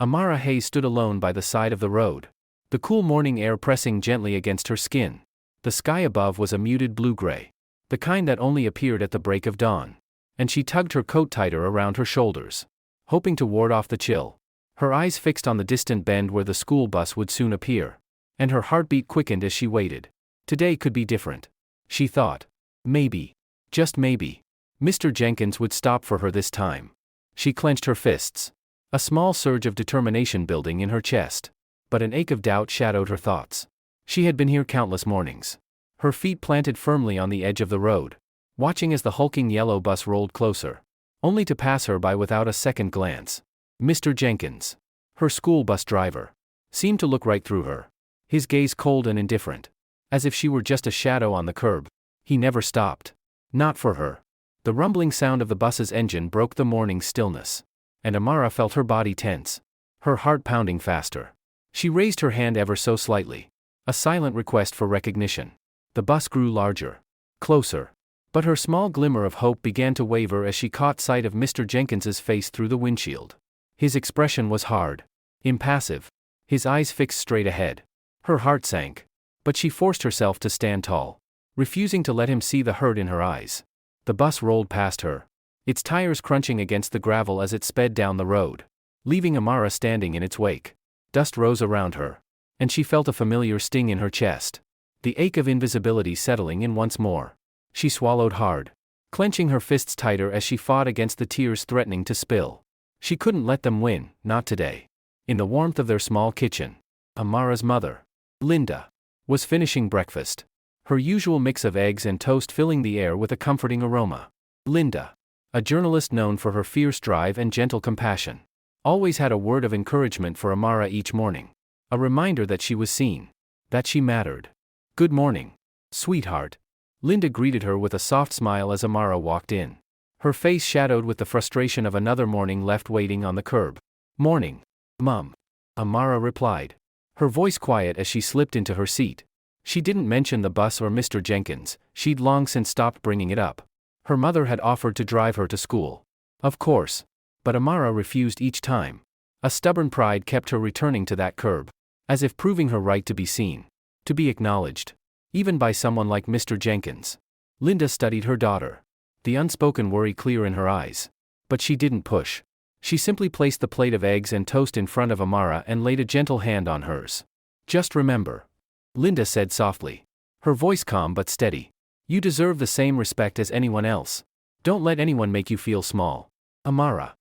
Amara Hayes stood alone by the side of the road, the cool morning air pressing gently against her skin. The sky above was a muted blue-gray, the kind that only appeared at the break of dawn, and she tugged her coat tighter around her shoulders, hoping to ward off the chill. Her eyes fixed on the distant bend where the school bus would soon appear, and her heartbeat quickened as she waited. Today could be different, she thought. Maybe, just maybe, Mr. Jenkins would stop for her this time. She clenched her fists, a small surge of determination building in her chest, but an ache of doubt shadowed her thoughts. She had been here countless mornings, her feet planted firmly on the edge of the road, watching as the hulking yellow bus rolled closer, only to pass her by without a second glance. Mr. Jenkins, her school bus driver, seemed to look right through her, his gaze cold and indifferent, as if she were just a shadow on the curb. He never stopped. Not for her. The rumbling sound of the bus's engine broke the morning stillness, and Amara felt her body tense, her heart pounding faster. She raised her hand ever so slightly, a silent request for recognition. The bus grew larger, closer, but her small glimmer of hope began to waver as she caught sight of Mr. Jenkins's face through the windshield. His expression was hard, impassive, his eyes fixed straight ahead. Her heart sank, but she forced herself to stand tall, refusing to let him see the hurt in her eyes. The bus rolled past her, its tires crunching against the gravel as it sped down the road, leaving Amara standing in its wake. Dust rose around her, and she felt a familiar sting in her chest, the ache of invisibility settling in once more. She swallowed hard, clenching her fists tighter as she fought against the tears threatening to spill. She couldn't let them win, not today. In the warmth of their small kitchen, Amara's mother, Linda, was finishing breakfast, her usual mix of eggs and toast filling the air with a comforting aroma. Linda, a journalist known for her fierce drive and gentle compassion, always had a word of encouragement for Amara each morning, a reminder that she was seen, that she mattered. "Good morning, sweetheart," Linda greeted her with a soft smile as Amara walked in, her face shadowed with the frustration of another morning left waiting on the curb. "Morning, Mum," Amara replied, her voice quiet as she slipped into her seat. She didn't mention the bus or Mr. Jenkins, she'd long since stopped bringing it up. Her mother had offered to drive her to school. Of course. But Amara refused each time. A stubborn pride kept her returning to that curb, as if proving her right to be seen, to be acknowledged, even by someone like Mr. Jenkins. Linda studied her daughter, the unspoken worry clear in her eyes. But she didn't push. She simply placed the plate of eggs and toast in front of Amara and laid a gentle hand on hers. "Just remember," Linda said softly, her voice calm but steady, "you deserve the same respect as anyone else. Don't let anyone make you feel small." Amara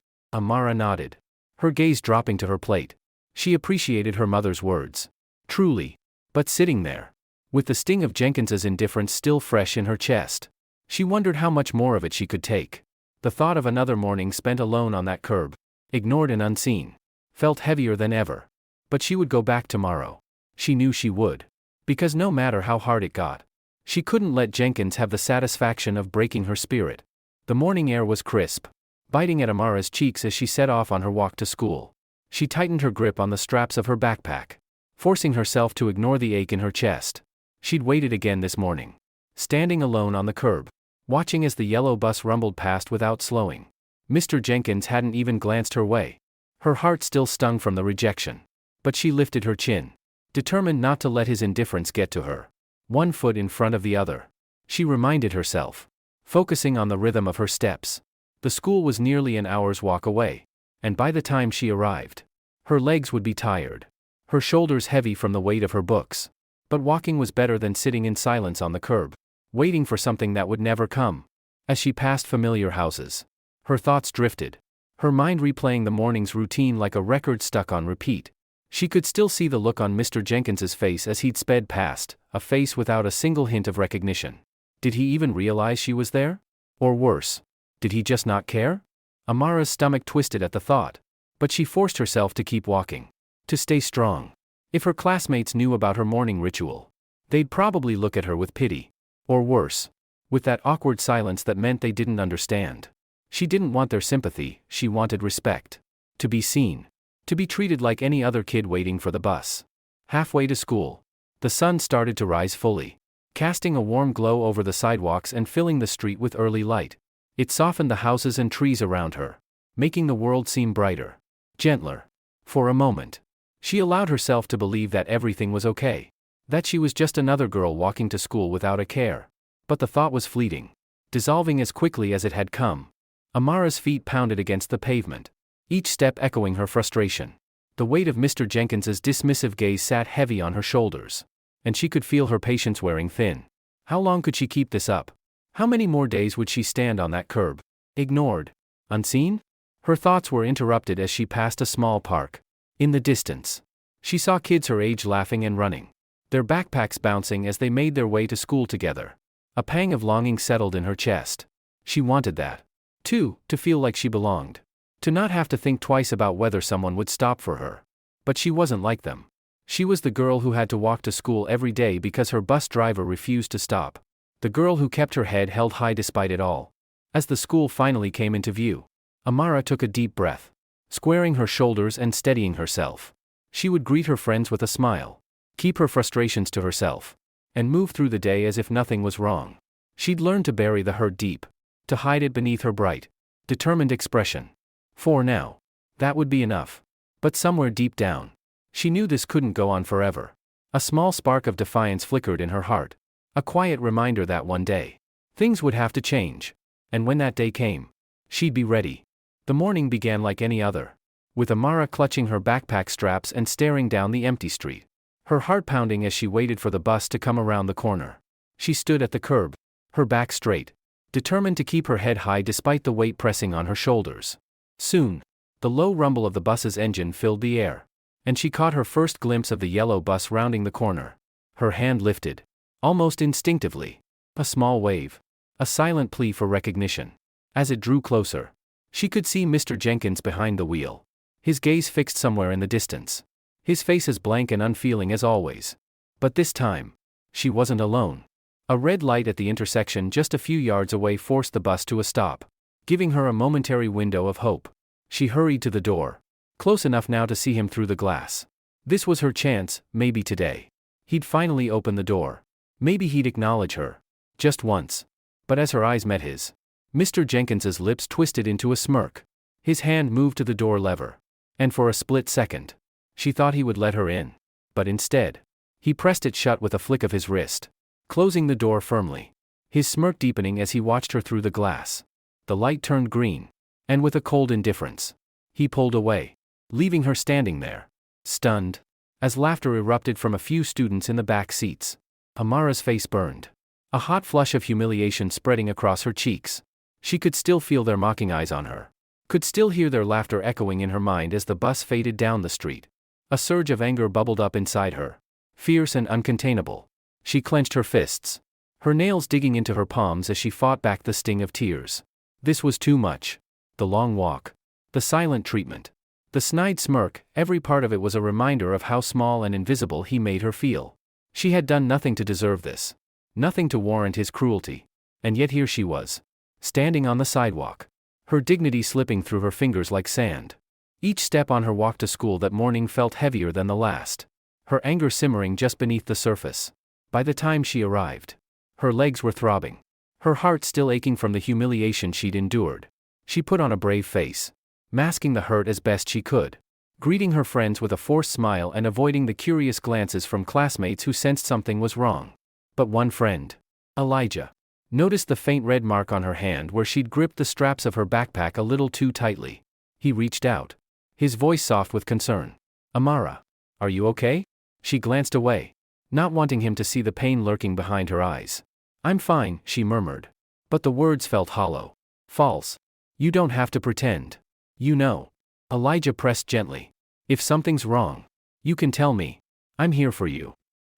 nodded, her gaze dropping to her plate. She appreciated her mother's words. Truly. But sitting there, with the sting of Jenkins's indifference still fresh in her chest, she wondered how much more of it she could take. The thought of another morning spent alone on that curb, ignored and unseen, felt heavier than ever. But she would go back tomorrow. She knew she would. Because no matter how hard it got, she couldn't let Jenkins have the satisfaction of breaking her spirit. The morning air was crisp, biting at Amara's cheeks as she set off on her walk to school. She tightened her grip on the straps of her backpack, forcing herself to ignore the ache in her chest. She'd waited again this morning, standing alone on the curb, watching as the yellow bus rumbled past without slowing. Mr. Jenkins hadn't even glanced her way. Her heart still stung from the rejection. But she lifted her chin, determined not to let his indifference get to her. One foot in front of the other, she reminded herself, focusing on the rhythm of her steps. The school was nearly an hour's walk away, and by the time she arrived, her legs would be tired, her shoulders heavy from the weight of her books. But walking was better than sitting in silence on the curb, waiting for something that would never come. As she passed familiar houses, her thoughts drifted, her mind replaying the morning's routine like a record stuck on repeat. She could still see the look on Mr. Jenkins's face as he'd sped past, a face without a single hint of recognition. Did he even realize she was there? Or worse, did he just not care? Amara's stomach twisted at the thought, but she forced herself to keep walking, to stay strong. If her classmates knew about her morning ritual, they'd probably look at her with pity. Or worse, with that awkward silence that meant they didn't understand. She didn't want their sympathy, she wanted respect. To be seen. To be treated like any other kid waiting for the bus. Halfway to school, the sun started to rise fully, casting a warm glow over the sidewalks and filling the street with early light. It softened the houses and trees around her, making the world seem brighter, gentler. For a moment, she allowed herself to believe that everything was okay. That she was just another girl walking to school without a care. But the thought was fleeting, dissolving as quickly as it had come. Amara's feet pounded against the pavement, each step echoing her frustration. The weight of Mr. Jenkins's dismissive gaze sat heavy on her shoulders, and she could feel her patience wearing thin. How long could she keep this up? How many more days would she stand on that curb? Ignored? Unseen? Her thoughts were interrupted as she passed a small park. In the distance, she saw kids her age laughing and running, their backpacks bouncing as they made their way to school together. A pang of longing settled in her chest. She wanted that, too, to feel like she belonged. To not have to think twice about whether someone would stop for her. But she wasn't like them. She was the girl who had to walk to school every day because her bus driver refused to stop. The girl who kept her head held high despite it all. As the school finally came into view, Amara took a deep breath, squaring her shoulders and steadying herself. She would greet her friends with a smile, keep her frustrations to herself, and move through the day as if nothing was wrong. She'd learned to bury the hurt deep, to hide it beneath her bright, determined expression. For now, that would be enough. But somewhere deep down, she knew this couldn't go on forever. A small spark of defiance flickered in her heart, a quiet reminder that one day, things would have to change. And when that day came, she'd be ready. The morning began like any other, with Amara clutching her backpack straps and staring down the empty street, her heart pounding as she waited for the bus to come around the corner. She stood at the curb, her back straight, determined to keep her head high despite the weight pressing on her shoulders. Soon, the low rumble of the bus's engine filled the air, and she caught her first glimpse of the yellow bus rounding the corner. Her hand lifted, almost instinctively. A small wave, a silent plea for recognition. As it drew closer, she could see Mr. Jenkins behind the wheel, his gaze fixed somewhere in the distance, his face as blank and unfeeling as always. But this time, she wasn't alone. A red light at the intersection just a few yards away forced the bus to a stop, giving her a momentary window of hope. She hurried to the door, close enough now to see him through the glass. This was her chance, maybe today. He'd finally open the door. Maybe he'd acknowledge her. Just once. But as her eyes met his, Mr. Jenkins's lips twisted into a smirk. His hand moved to the door lever. And for a split second, she thought he would let her in. But instead, he pressed it shut with a flick of his wrist, closing the door firmly. His smirk deepening as he watched her through the glass. The light turned green, and with a cold indifference, he pulled away, leaving her standing there, stunned, as laughter erupted from a few students in the back seats. Amara's face burned, a hot flush of humiliation spreading across her cheeks. She could still feel their mocking eyes on her, could still hear their laughter echoing in her mind as the bus faded down the street. A surge of anger bubbled up inside her, fierce and uncontainable. She clenched her fists, her nails digging into her palms as she fought back the sting of tears. This was too much. The long walk, the silent treatment, the snide smirk, every part of it was a reminder of how small and invisible he made her feel. She had done nothing to deserve this, nothing to warrant his cruelty. And yet here she was, standing on the sidewalk, her dignity slipping through her fingers like sand. Each step on her walk to school that morning felt heavier than the last, her anger simmering just beneath the surface. By the time she arrived, her legs were throbbing, her heart still aching from the humiliation she'd endured. She put on a brave face, masking the hurt as best she could, greeting her friends with a forced smile and avoiding the curious glances from classmates who sensed something was wrong. But one friend, Elijah, noticed the faint red mark on her hand where she'd gripped the straps of her backpack a little too tightly. He reached out, his voice soft with concern. "Amara, are you okay?" She glanced away, not wanting him to see the pain lurking behind her eyes. "I'm fine," she murmured. But the words felt hollow, false. "You don't have to pretend. You know." Elijah pressed gently. "If something's wrong, you can tell me. I'm here for you."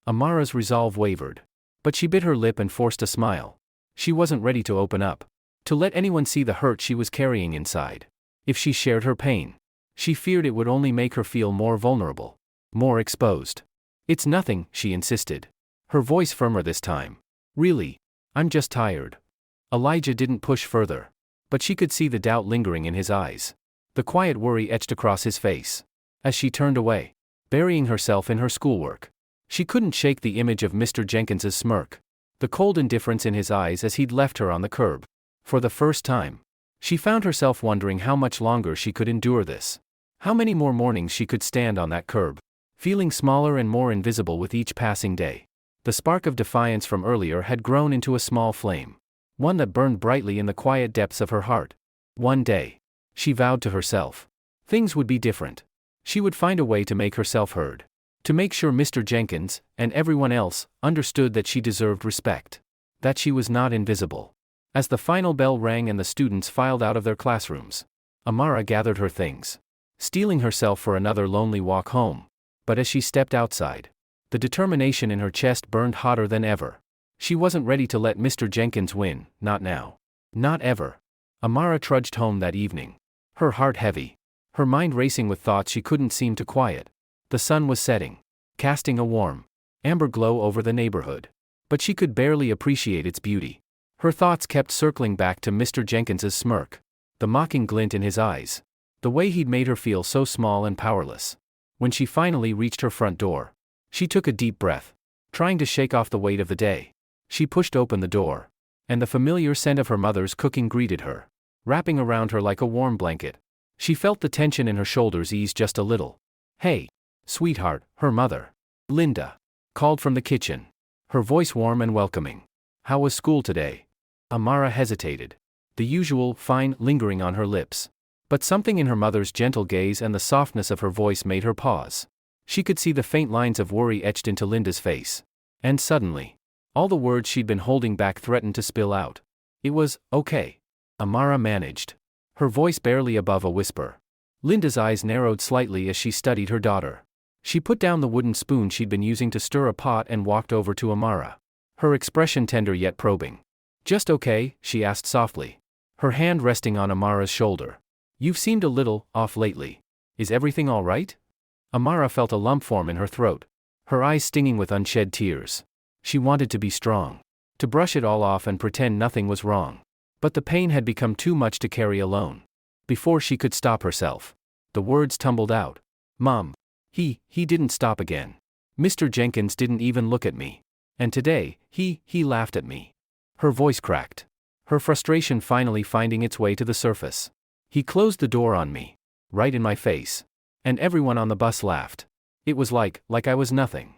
Amara's resolve wavered, but she bit her lip and forced a smile. She wasn't ready to open up, to let anyone see the hurt she was carrying inside. If she shared her pain, she feared it would only make her feel more vulnerable, more exposed. "It's nothing," she insisted, her voice firmer this time. "Really, I'm just tired." Elijah didn't push further, but she could see the doubt lingering in his eyes. The quiet worry etched across his face. As she turned away, burying herself in her schoolwork, she couldn't shake the image of Mr. Jenkins's smirk, the cold indifference in his eyes as he'd left her on the curb. For the first time, she found herself wondering how much longer she could endure this. How many more mornings she could stand on that curb, feeling smaller and more invisible with each passing day. The spark of defiance from earlier had grown into a small flame, one that burned brightly in the quiet depths of her heart. One day, she vowed to herself, things would be different. She would find a way to make herself heard, to make sure Mr. Jenkins, and everyone else, understood that she deserved respect, that she was not invisible. As the final bell rang and the students filed out of their classrooms, Amara gathered her things, steeling herself for another lonely walk home. But as she stepped outside, the determination in her chest burned hotter than ever. She wasn't ready to let Mr. Jenkins win, not now. Not ever. Amara trudged home that evening, her heart heavy, her mind racing with thoughts she couldn't seem to quiet. The sun was setting, casting a warm, amber glow over the neighborhood, but she could barely appreciate its beauty. Her thoughts kept circling back to Mr. Jenkins's smirk, the mocking glint in his eyes, the way he'd made her feel so small and powerless. When she finally reached her front door, she took a deep breath, trying to shake off the weight of the day. She pushed open the door, and the familiar scent of her mother's cooking greeted her, wrapping around her like a warm blanket. She felt the tension in her shoulders ease just a little. "Hey, sweetheart," her mother, Linda, called from the kitchen, her voice warm and welcoming. "How was school today?" Amara hesitated, the usual fine lingering on her lips. But something in her mother's gentle gaze and the softness of her voice made her pause. She could see the faint lines of worry etched into Linda's face. And suddenly, all the words she'd been holding back threatened to spill out. "It was okay," Amara managed, her voice barely above a whisper. Linda's eyes narrowed slightly as she studied her daughter. She put down the wooden spoon she'd been using to stir a pot and walked over to Amara, her expression tender yet probing. "Just okay?" she asked softly, her hand resting on Amara's shoulder. "You've seemed a little off lately. Is everything all right?" Amara felt a lump form in her throat, her eyes stinging with unshed tears. She wanted to be strong, to brush it all off and pretend nothing was wrong. But the pain had become too much to carry alone. Before she could stop herself, the words tumbled out. "Mom, he didn't stop again. Mr. Jenkins didn't even look at me. And today, he laughed at me." Her voice cracked, her frustration finally finding its way to the surface. "He closed the door on me, right in my face. And everyone on the bus laughed. It was like I was nothing."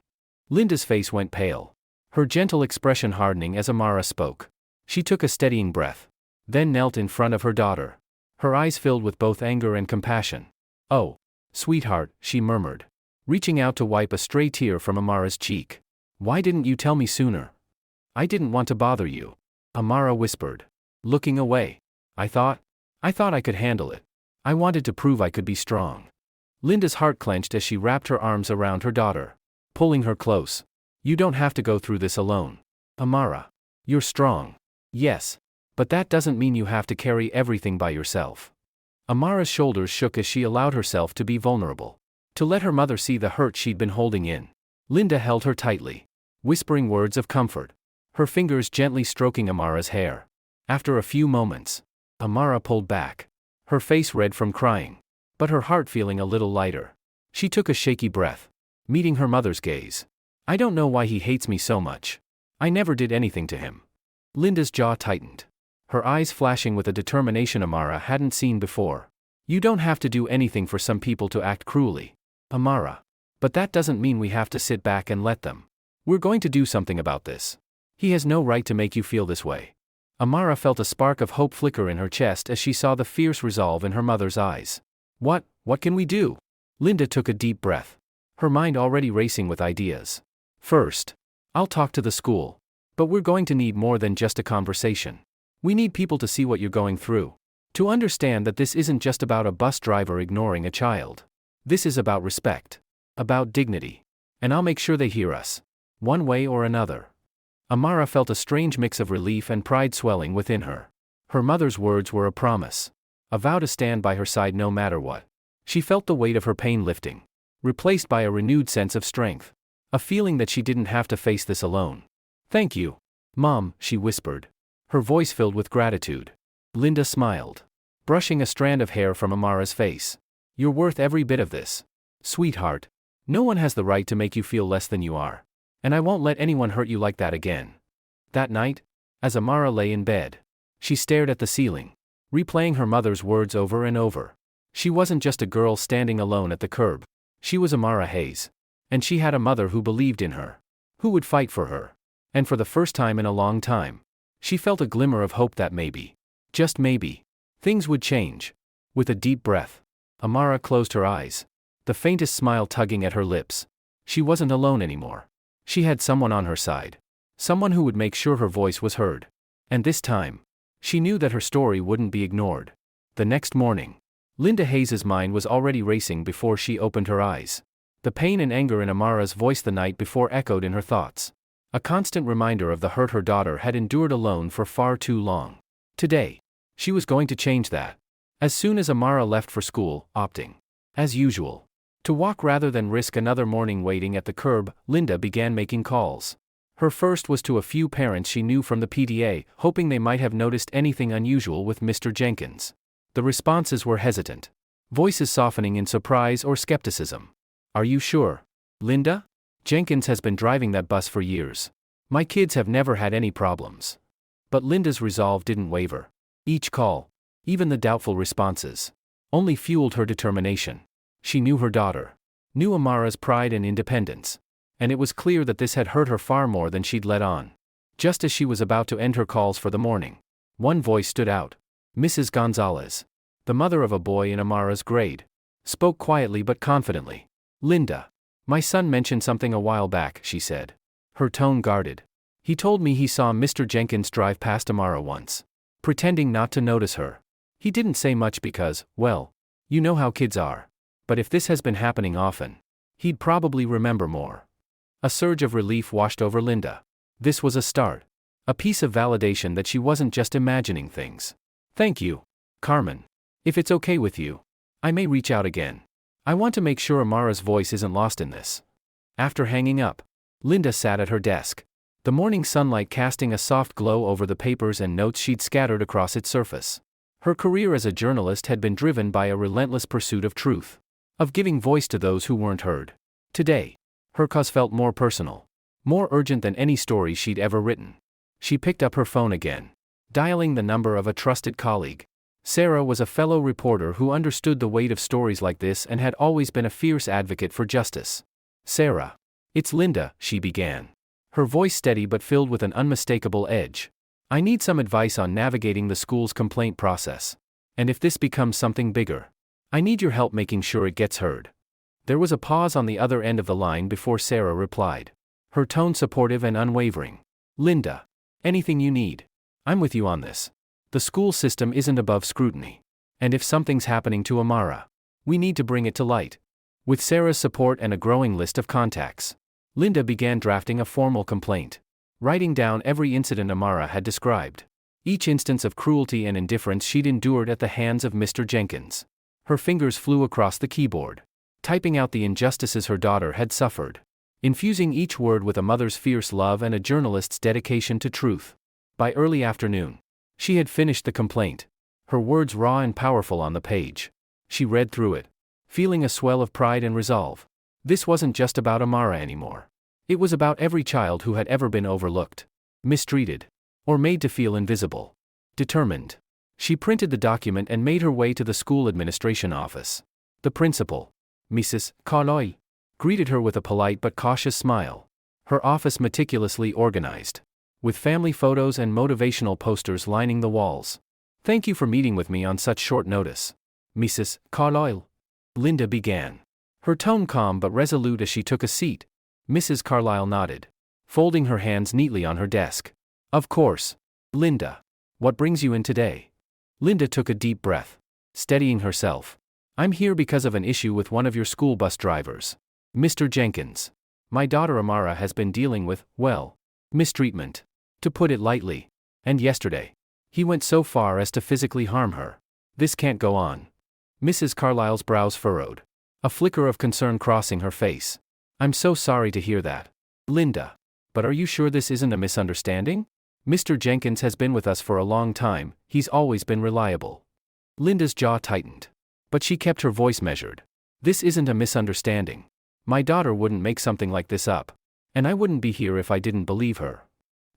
Linda's face went pale, her gentle expression hardening as Amara spoke. She took a steadying breath, then knelt in front of her daughter, her eyes filled with both anger and compassion. "Oh, sweetheart," she murmured, reaching out to wipe a stray tear from Amara's cheek. "Why didn't you tell me sooner?" "I didn't want to bother you," Amara whispered, looking away. I thought I could handle it. I wanted to prove I could be strong." Linda's heart clenched as she wrapped her arms around her daughter, pulling her close. "You don't have to go through this alone, Amara. You're strong. Yes. But that doesn't mean you have to carry everything by yourself." Amara's shoulders shook as she allowed herself to be vulnerable, to let her mother see the hurt she'd been holding in. Linda held her tightly, whispering words of comfort, her fingers gently stroking Amara's hair. After a few moments, Amara pulled back, her face red from crying, but her heart feeling a little lighter. She took a shaky breath, meeting her mother's gaze. "I don't know why he hates me so much. I never did anything to him." Linda's jaw tightened, her eyes flashing with a determination Amara hadn't seen before. "You don't have to do anything for some people to act cruelly, Amara. But that doesn't mean we have to sit back and let them. We're going to do something about this. He has no right to make you feel this way." Amara felt a spark of hope flicker in her chest as she saw the fierce resolve in her mother's eyes. What can we do?" Linda took a deep breath, her mind already racing with ideas. "First, I'll talk to the school. But we're going to need more than just a conversation. We need people to see what you're going through, to understand that this isn't just about a bus driver ignoring a child. This is about respect, about dignity. And I'll make sure they hear us, one way or another." Amara felt a strange mix of relief and pride swelling within her. Her mother's words were a promise, a vow to stand by her side no matter what. She felt the weight of her pain lifting, replaced by a renewed sense of strength, a feeling that she didn't have to face this alone. "Thank you, Mom," she whispered, her voice filled with gratitude. Linda smiled, brushing a strand of hair from Amara's face. "You're worth every bit of this, sweetheart. No one has the right to make you feel less than you are. And I won't let anyone hurt you like that again." That night, as Amara lay in bed, she stared at the ceiling, replaying her mother's words over and over. She wasn't just a girl standing alone at the curb. She was Amara Hayes. And she had a mother who believed in her. Who would fight for her. And for the first time in a long time, she felt a glimmer of hope that maybe, just maybe, things would change. With a deep breath, Amara closed her eyes, the faintest smile tugging at her lips. She wasn't alone anymore. She had someone on her side. Someone who would make sure her voice was heard. And this time, she knew that her story wouldn't be ignored. The next morning, Linda Hayes's mind was already racing before she opened her eyes. The pain and anger in Amara's voice the night before echoed in her thoughts. A constant reminder of the hurt her daughter had endured alone for far too long. Today, she was going to change that. As soon as Amara left for school, opting, as usual, to walk rather than risk another morning waiting at the curb, Linda began making calls. Her first was to a few parents she knew from the PTA, hoping they might have noticed anything unusual with Mr. Jenkins. The responses were hesitant, voices softening in surprise or skepticism. Are you sure, Linda? Jenkins has been driving that bus for years. My kids have never had any problems. But Linda's resolve didn't waver. Each call, even the doubtful responses, only fueled her determination. She knew her daughter, knew Amara's pride and independence, and it was clear that this had hurt her far more than she'd let on. Just as she was about to end her calls for the morning, one voice stood out. Mrs. Gonzalez, the mother of a boy in Amara's grade, spoke quietly but confidently. Linda, my son mentioned something a while back, she said. Her tone guarded. He told me he saw Mr. Jenkins drive past Amara once, pretending not to notice her. He didn't say much because, well, you know how kids are. But if this has been happening often, he'd probably remember more. A surge of relief washed over Linda. This was a start. A piece of validation that she wasn't just imagining things. Thank you, Carmen. If it's okay with you, I may reach out again. I want to make sure Amara's voice isn't lost in this. After hanging up, Linda sat at her desk, the morning sunlight casting a soft glow over the papers and notes she'd scattered across its surface. Her career as a journalist had been driven by a relentless pursuit of truth, of giving voice to those who weren't heard. Today, her cause felt more personal, more urgent than any story she'd ever written. She picked up her phone again, dialing the number of a trusted colleague. Sarah was a fellow reporter who understood the weight of stories like this and had always been a fierce advocate for justice. Sarah. It's Linda, she began, her voice steady but filled with an unmistakable edge. I need some advice on navigating the school's complaint process. And if this becomes something bigger, I need your help making sure it gets heard. There was a pause on the other end of the line before Sarah replied, her tone supportive and unwavering. Linda, anything you need. I'm with you on this. The school system isn't above scrutiny. And if something's happening to Amara, we need to bring it to light. With Sarah's support and a growing list of contacts, Linda began drafting a formal complaint, writing down every incident Amara had described, each instance of cruelty and indifference she'd endured at the hands of Mr. Jenkins. Her fingers flew across the keyboard, typing out the injustices her daughter had suffered, infusing each word with a mother's fierce love and a journalist's dedication to truth. By early afternoon, she had finished the complaint, her words raw and powerful on the page. She read through it, feeling a swell of pride and resolve. This wasn't just about Amara anymore. It was about every child who had ever been overlooked, mistreated, or made to feel invisible. Determined, she printed the document and made her way to the school administration office. The principal, Mrs. Carlyle, greeted her with a polite but cautious smile, her office meticulously organized, with family photos and motivational posters lining the walls. Thank you for meeting with me on such short notice, Mrs. Carlyle. Linda began, her tone calm but resolute as she took a seat. Mrs. Carlyle nodded, folding her hands neatly on her desk. Of course, Linda. What brings you in today? Linda took a deep breath, steadying herself. I'm here because of an issue with one of your school bus drivers, Mr. Jenkins. My daughter Amara has been dealing with, well, mistreatment, to put it lightly. And yesterday, he went so far as to physically harm her. This can't go on. Mrs. Carlyle's brows furrowed, a flicker of concern crossing her face. I'm so sorry to hear that, Linda. But are you sure this isn't a misunderstanding? Mr. Jenkins has been with us for a long time, he's always been reliable. Linda's jaw tightened, but she kept her voice measured. This isn't a misunderstanding. My daughter wouldn't make something like this up, and I wouldn't be here if I didn't believe her.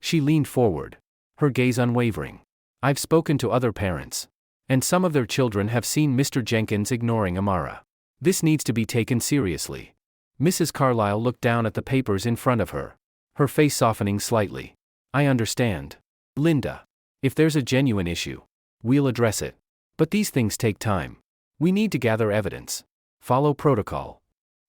She leaned forward, her gaze unwavering. I've spoken to other parents, And some of their children have seen Mr. Jenkins ignoring Amara. This needs to be taken seriously. Mrs. Carlyle looked down at the papers in front of her, her face softening slightly. I understand, Linda. If there's a genuine issue, we'll address it. But these things take time. We need to gather evidence. Follow protocol.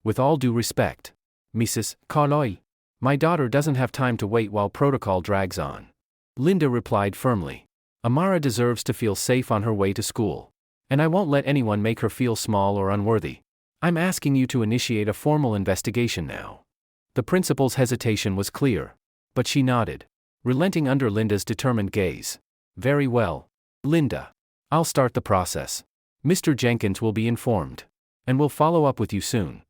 With all due respect, Mrs. Carlyle, my daughter doesn't have time to wait while protocol drags on. Linda replied firmly. Amara deserves to feel safe on her way to school. And I won't let anyone make her feel small or unworthy. I'm asking you to initiate a formal investigation now. The principal's hesitation was clear, but she nodded, relenting under Linda's determined gaze. Very well, Linda. I'll start the process. Mr. Jenkins will be informed. And we'll follow up with you soon.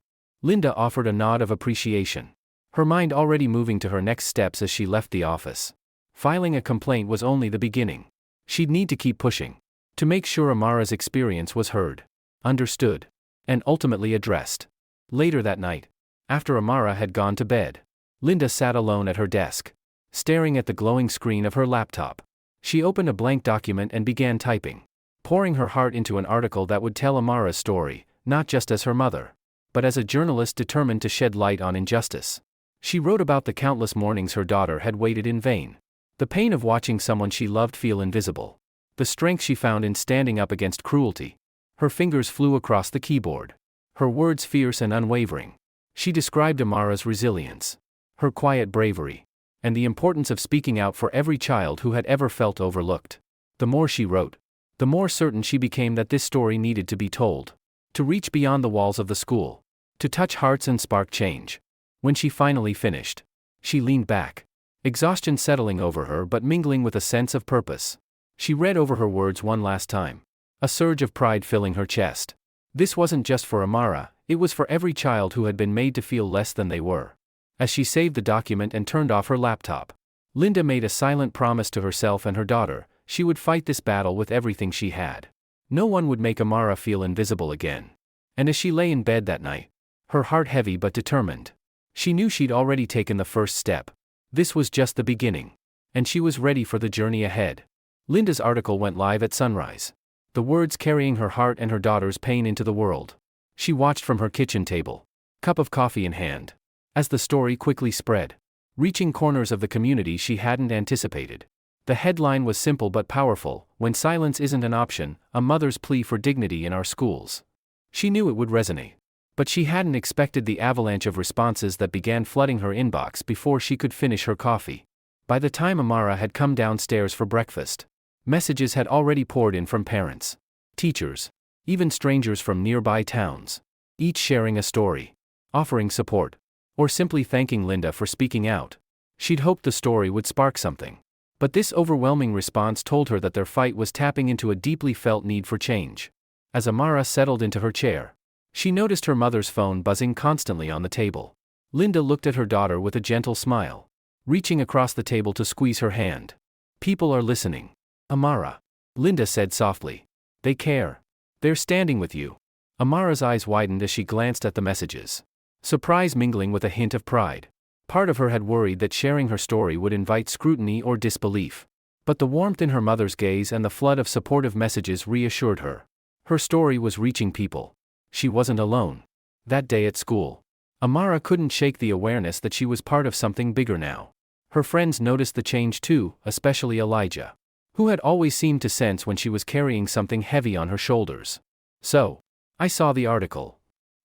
Linda offered a nod of appreciation, her mind already moving to her next steps as she left the office. Filing a complaint was only the beginning. She'd need to keep pushing, to make sure Amara's experience was heard, understood, and ultimately addressed. Later that night, after Amara had gone to bed, Linda sat alone at her desk, staring at the glowing screen of her laptop. She opened a blank document and began typing, pouring her heart into an article that would tell Amara's story, not just as her mother, but as a journalist determined to shed light on injustice. She wrote about the countless mornings her daughter had waited in vain, the pain of watching someone she loved feel invisible, the strength she found in standing up against cruelty. Her fingers flew across the keyboard, her words fierce and unwavering. She described Amara's resilience, her quiet bravery, and the importance of speaking out for every child who had ever felt overlooked. The more she wrote, the more certain she became that this story needed to be told, to reach beyond the walls of the school, to touch hearts and spark change. When she finally finished, she leaned back, exhaustion settling over her but mingling with a sense of purpose. She read over her words one last time, a surge of pride filling her chest. This wasn't just for Amara, it was for every child who had been made to feel less than they were. As she saved the document and turned off her laptop, Linda made a silent promise to herself and her daughter: she would fight this battle with everything she had. No one would make Amara feel invisible again. And as she lay in bed that night, her heart heavy but determined, she knew she'd already taken the first step. This was just the beginning. And she was ready for the journey ahead. Linda's article went live at sunrise, the words carrying her heart and her daughter's pain into the world. She watched from her kitchen table, cup of coffee in hand, as the story quickly spread, reaching corners of the community she hadn't anticipated. The headline was simple but powerful: "When silence isn't an option, a mother's plea for dignity in our schools." She knew it would resonate, but she hadn't expected the avalanche of responses that began flooding her inbox before she could finish her coffee. By the time Amara had come downstairs for breakfast, messages had already poured in from parents, teachers, even strangers from nearby towns, each sharing a story, offering support, or simply thanking Linda for speaking out. She'd hoped the story would spark something, but this overwhelming response told her that their fight was tapping into a deeply felt need for change. As Amara settled into her chair, she noticed her mother's phone buzzing constantly on the table. Linda looked at her daughter with a gentle smile, reaching across the table to squeeze her hand. "People are listening, Amara," Linda said softly. "They care. They're standing with you." Amara's eyes widened as she glanced at the messages, surprise mingling with a hint of pride. Part of her had worried that sharing her story would invite scrutiny or disbelief. But the warmth in her mother's gaze and the flood of supportive messages reassured her. Her story was reaching people. She wasn't alone. That day at school, Amara couldn't shake the awareness that she was part of something bigger now. Her friends noticed the change too, especially Elijah, who had always seemed to sense when she was carrying something heavy on her shoulders. "So, I saw the article,"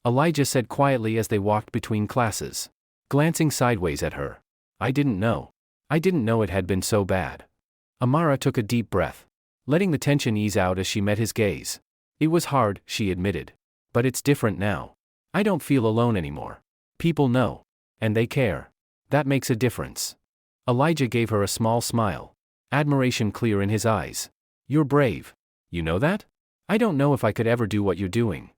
Elijah said quietly as they walked between classes, glancing sideways at her. I didn't know it had been so bad." Amara took a deep breath, letting the tension ease out as she met his gaze. "It was hard," she admitted. "But it's different now. I don't feel alone anymore. People know. And they care. That makes a difference." Elijah gave her a small smile, admiration clear in his eyes. "You're brave. You know that? I don't know if I could ever do what you're doing."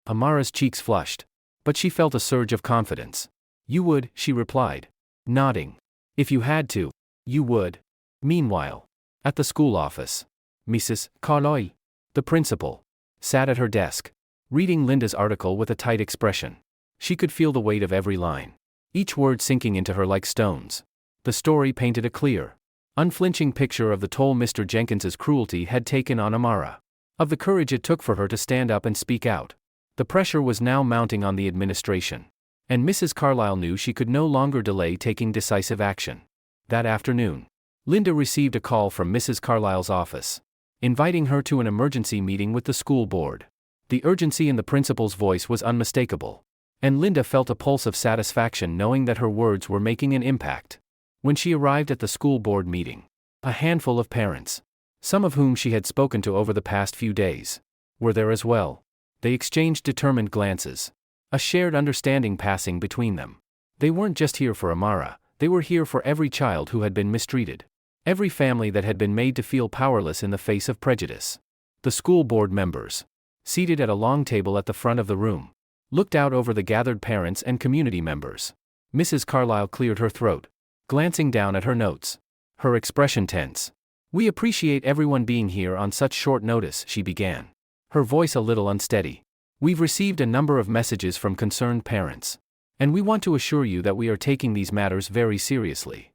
Amara's cheeks flushed, but she felt a surge of confidence. "You would," she replied, nodding. "If you had to, you would." Meanwhile, at the school office, Mrs. Carlyle, the principal, sat at her desk, reading Linda's article with a tight expression. She could feel the weight of every line, each word sinking into her like stones. The story painted a clear, unflinching picture of the toll Mr. Jenkins's cruelty had taken on Amara. of the courage it took for her to stand up and speak out. The pressure was now mounting on the administration, and Mrs. Carlyle knew she could no longer delay taking decisive action. That afternoon, Linda received a call from Mrs. Carlyle's office, inviting her to an emergency meeting with the school board. The urgency in the principal's voice was unmistakable, and Linda felt a pulse of satisfaction knowing that her words were making an impact. When she arrived at the school board meeting, a handful of parents, some of whom she had spoken to over the past few days, were there as well. They exchanged determined glances, a shared understanding passing between them. They weren't just here for Amara, they were here for every child who had been mistreated, every family that had been made to feel powerless in the face of prejudice. The school board members, seated at a long table at the front of the room, looked out over the gathered parents and community members. Mrs. Carlyle cleared her throat, glancing down at her notes, her expression tense. "We appreciate everyone being here on such short notice," she began, her voice a little unsteady. "We've received a number of messages from concerned parents, and we want to assure you that we are taking these matters very seriously."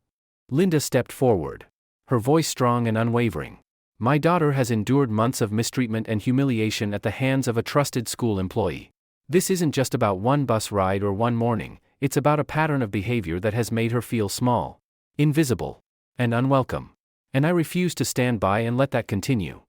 Linda stepped forward, her voice strong and unwavering. "My daughter has endured months of mistreatment and humiliation at the hands of a trusted school employee. This isn't just about one bus ride or one morning, it's about a pattern of behavior that has made her feel small, invisible, and unwelcome. And I refuse to stand by and let that continue."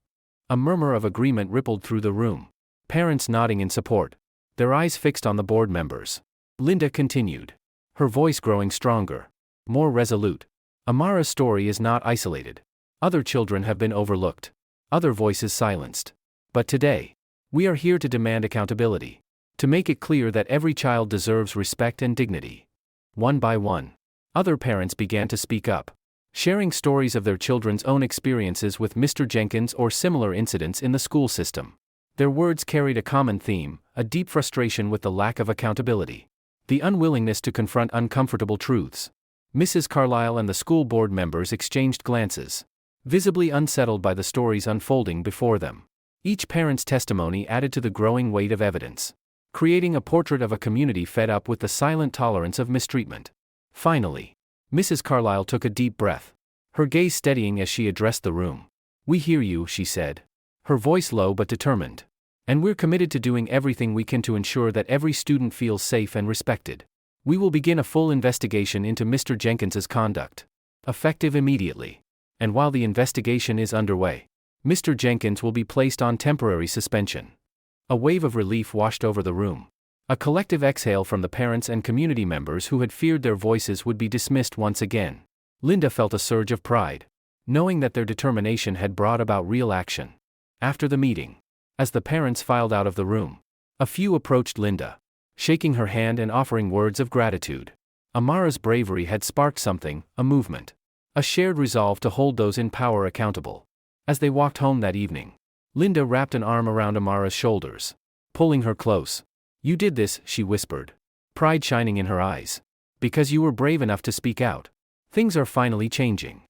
A murmur of agreement rippled through the room, parents nodding in support, their eyes fixed on the board members. Linda continued, her voice growing stronger, more resolute. "Amara's story is not isolated. Other children have been overlooked, other voices silenced. But today, we are here to demand accountability, to make it clear that every child deserves respect and dignity." One by one, other parents began to speak up, sharing stories of their children's own experiences with Mr. Jenkins or similar incidents in the school system. Their words carried a common theme, a deep frustration with the lack of accountability, the unwillingness to confront uncomfortable truths. Mrs. Carlyle and the school board members exchanged glances, visibly unsettled by the stories unfolding before them. Each parent's testimony added to the growing weight of evidence, creating a portrait of a community fed up with the silent tolerance of mistreatment. Finally, Mrs. Carlyle took a deep breath, her gaze steadying as she addressed the room. "We hear you," she said, her voice low but determined. "And we're committed to doing everything we can to ensure that every student feels safe and respected. We will begin a full investigation into Mr. Jenkins's conduct, effective immediately. And while the investigation is underway, Mr. Jenkins will be placed on temporary suspension." A wave of relief washed over the room, a collective exhale from the parents and community members who had feared their voices would be dismissed once again. Linda felt a surge of pride, knowing that their determination had brought about real action. After the meeting, as the parents filed out of the room, a few approached Linda, shaking her hand and offering words of gratitude. Amara's bravery had sparked something, a movement, a shared resolve to hold those in power accountable. As they walked home that evening, Linda wrapped an arm around Amara's shoulders, pulling her close. "You did this," she whispered, pride shining in her eyes. "Because you were brave enough to speak out. Things are finally changing."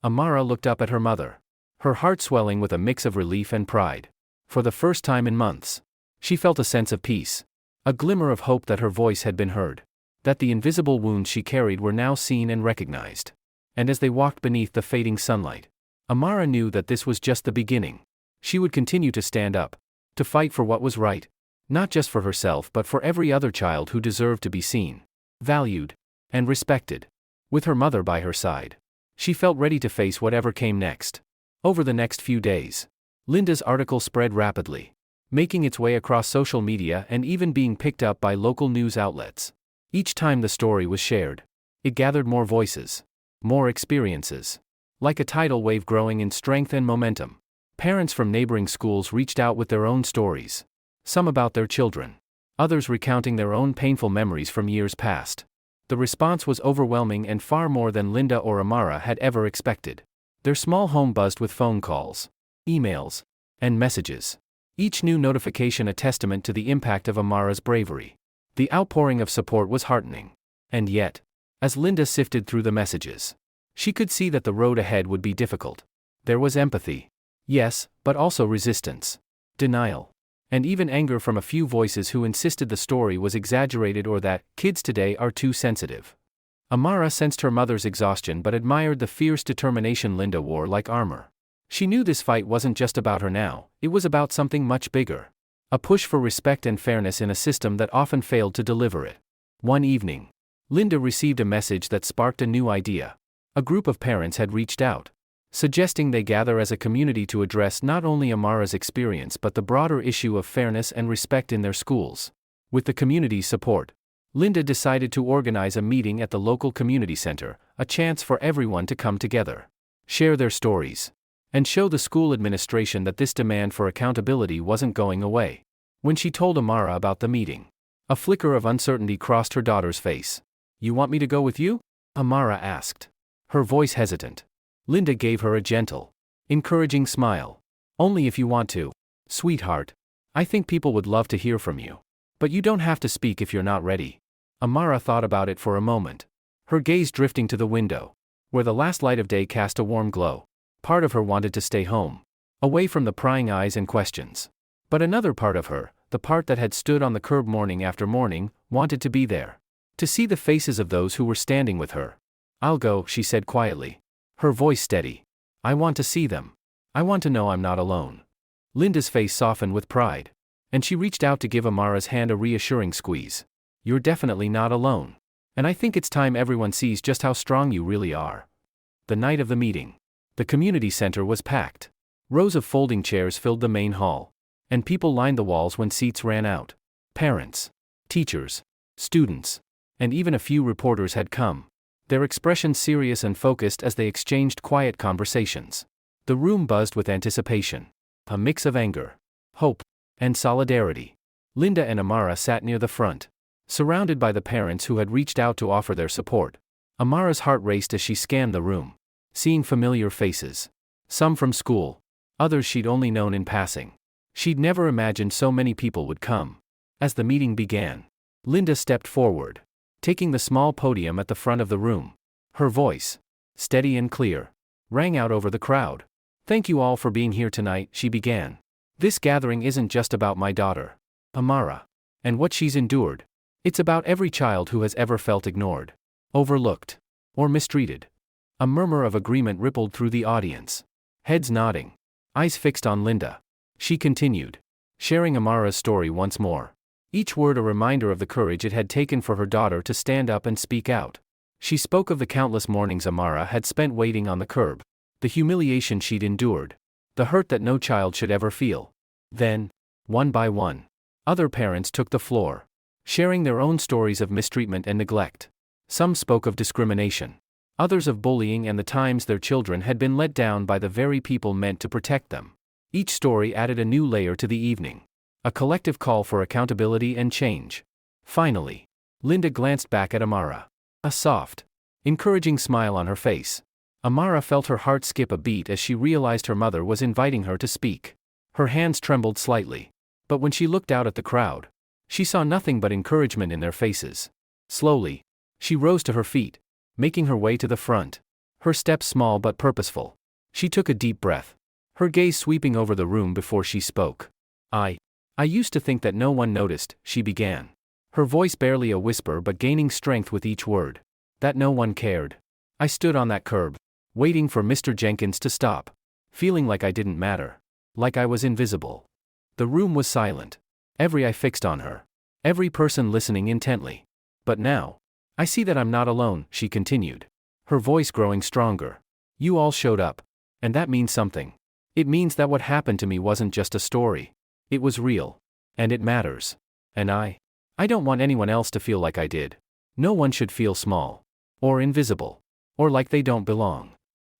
Amara looked up at her mother, her heart swelling with a mix of relief and pride. For the first time in months, she felt a sense of peace, a glimmer of hope that her voice had been heard, that the invisible wounds she carried were now seen and recognized. And as they walked beneath the fading sunlight, Amara knew that this was just the beginning. She would continue to stand up, to fight for what was right, not just for herself but for every other child who deserved to be seen, valued, and respected. With her mother by her side, she felt ready to face whatever came next. Over the next few days, Linda's article spread rapidly, making its way across social media and even being picked up by local news outlets. Each time the story was shared, it gathered more voices, more experiences. Like a tidal wave growing in strength and momentum, parents from neighboring schools reached out with their own stories, some about their children, others recounting their own painful memories from years past. The response was overwhelming and far more than Linda or Amara had ever expected. Their small home buzzed with phone calls, emails, and messages, each new notification a testament to the impact of Amara's bravery. The outpouring of support was heartening. And yet, as Linda sifted through the messages, she could see that the road ahead would be difficult. There was empathy, yes, but also resistance, denial, and even anger from a few voices who insisted the story was exaggerated or that kids today are too sensitive. Amara sensed her mother's exhaustion but admired the fierce determination Linda wore like armor. She knew this fight wasn't just about her now, it was about something much bigger. A push for respect and fairness in a system that often failed to deliver it. One evening, Linda received a message that sparked a new idea. A group of parents had reached out, suggesting they gather as a community to address not only Amara's experience but the broader issue of fairness and respect in their schools. With the community's support, Linda decided to organize a meeting at the local community center, a chance for everyone to come together, share their stories, and show the school administration that this demand for accountability wasn't going away. When she told Amara about the meeting, a flicker of uncertainty crossed her daughter's face. "You want me to go with you?" Amara asked, her voice hesitant. Linda gave her a gentle, encouraging smile. "Only if you want to, sweetheart. I think people would love to hear from you. But you don't have to speak if you're not ready." Amara thought about it for a moment, her gaze drifting to the window, where the last light of day cast a warm glow. Part of her wanted to stay home, away from the prying eyes and questions. But another part of her, the part that had stood on the curb morning after morning, wanted to be there, to see the faces of those who were standing with her. "I'll go," she said quietly, her voice steady. "I want to see them. I want to know I'm not alone." Linda's face softened with pride, and she reached out to give Amara's hand a reassuring squeeze. "You're definitely not alone. And I think it's time everyone sees just how strong you really are." The night of the meeting, the community center was packed. Rows of folding chairs filled the main hall, and people lined the walls when seats ran out. Parents, teachers, students, and even a few reporters had come, their expressions serious and focused as they exchanged quiet conversations. The room buzzed with anticipation, a mix of anger, hope, and solidarity. Linda and Amara sat near the front, surrounded by the parents who had reached out to offer their support. Amara's heart raced as she scanned the room, seeing familiar faces, some from school, others she'd only known in passing. She'd never imagined so many people would come. As the meeting began, Linda stepped forward, taking the small podium at the front of the room. Her voice, steady and clear, rang out over the crowd. "Thank you all for being here tonight," she began. "This gathering isn't just about my daughter, Amara, and what she's endured. It's about every child who has ever felt ignored, overlooked, or mistreated." A murmur of agreement rippled through the audience. Heads nodding, eyes fixed on Linda. She continued, sharing Amara's story once more, each word a reminder of the courage it had taken for her daughter to stand up and speak out. She spoke of the countless mornings Amara had spent waiting on the curb, the humiliation she'd endured, the hurt that no child should ever feel. Then, one by one, other parents took the floor, sharing their own stories of mistreatment and neglect. Some spoke of discrimination, others of bullying and the times their children had been let down by the very people meant to protect them. Each story added a new layer to the evening, a collective call for accountability and change. Finally, Linda glanced back at Amara, a soft, encouraging smile on her face. Amara felt her heart skip a beat as she realized her mother was inviting her to speak. Her hands trembled slightly, but when she looked out at the crowd, she saw nothing but encouragement in their faces. Slowly, she rose to her feet, making her way to the front, her steps small but purposeful. She took a deep breath, her gaze sweeping over the room before she spoke. I used to think that no one noticed," she began, her voice barely a whisper but gaining strength with each word. "That no one cared. I stood on that curb, waiting for Mr. Jenkins to stop, feeling like I didn't matter, like I was invisible." The room was silent, every eye fixed on her, every person listening intently. "But now, I see that I'm not alone," she continued, her voice growing stronger. "You all showed up, and that means something. It means that what happened to me wasn't just a story. It was real, and it matters. And I don't want anyone else to feel like I did. No one should feel small, or invisible, or like they don't belong."